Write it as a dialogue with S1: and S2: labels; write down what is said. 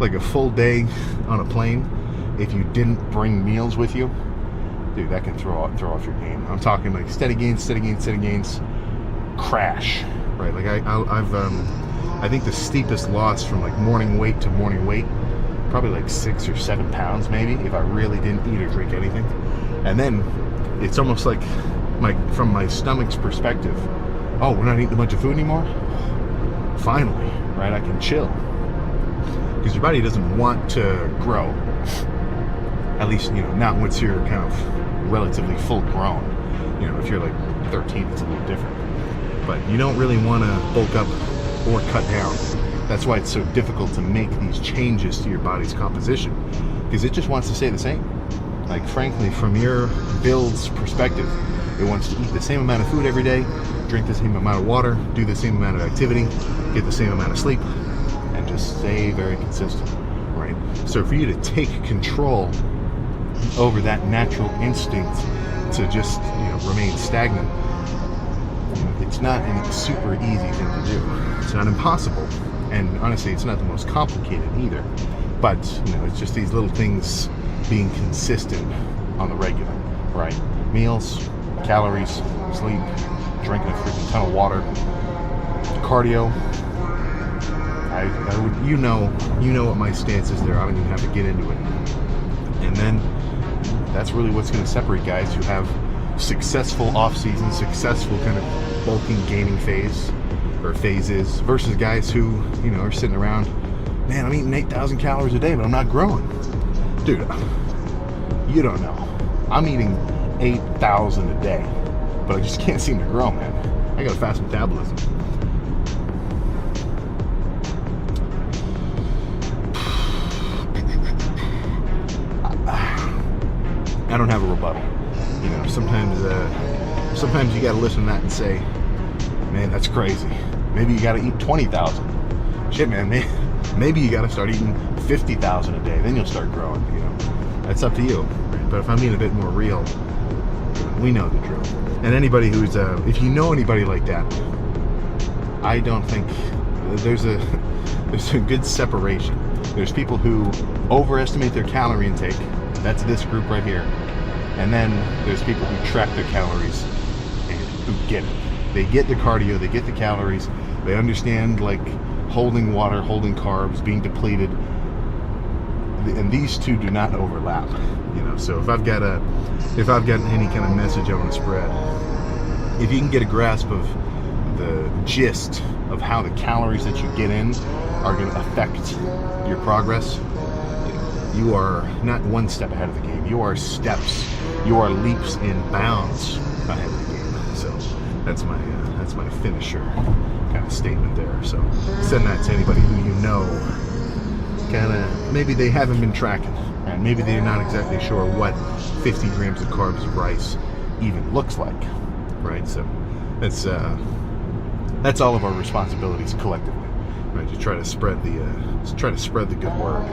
S1: like a full day on a plane, if you didn't bring meals with you, dude, that can throw off your game. I'm talking like steady gains, crash, right? Like I think the steepest loss from like morning weight to morning weight, probably like 6 or 7 pounds maybe, if I really didn't eat or drink anything. And then it's almost like from my stomach's perspective, oh, we're not eating a bunch of food anymore? Finally, right? I can chill. Because your body doesn't want to grow. At least, not once you're kind of relatively full grown. If you're like 13, it's a little different. But you don't really want to bulk up or cut down. That's why it's so difficult to make these changes to your body's composition. Because it just wants to stay the same. Like, frankly, from your build's perspective, it wants to eat the same amount of food every day, drink the same amount of water, do the same amount of activity, get the same amount of sleep, and just stay very consistent, right? So for you to take control over that natural instinct to just remain stagnant, it's not a super easy thing to do. It's not impossible, and honestly, it's not the most complicated either. But it's just these little things being consistent on the regular, right? Meals, calories, sleep, drinking a freaking ton of water, cardio. You know what my stance is there. I don't even have to get into it. And then that's really what's going to separate guys who have successful off season, successful kind of bulking, gaining phases, versus guys who are sitting around. Man, I'm eating 8,000 calories a day, but I'm not growing. Dude, you don't know. I'm eating 8,000 a day, but I just can't seem to grow, man. I got a fast metabolism. I don't have a rebuttal. Sometimes you got to listen to that and say, man, that's crazy. Maybe you got to eat 20,000. Shit, man. Maybe you got to start eating 50,000 a day. Then you'll start growing. That's up to you. But if I'm being a bit more real, we know the drill. And anybody who's, if you know anybody like that, I don't think there's a good separation. There's people who overestimate their calorie intake. That's this group right here. And then there's people who track their calories and who get it. They get the cardio, they get the calories, they understand like holding water, holding carbs, being depleted. And these two do not overlap. So if I've got any kind of message I want to spread, if you can get a grasp of the gist of how the calories that you get in are going to affect your progress, you are not one step ahead of the game. You are steps. You are leaps and bounds ahead of the game. So that's my finisher kind of statement there. So send that to anybody who you know. Kind of maybe they haven't been tracking, and maybe they're not exactly sure what 50 grams of carbs of rice even looks like, right? So that's all of our responsibilities collectively, right? To try to spread the good word.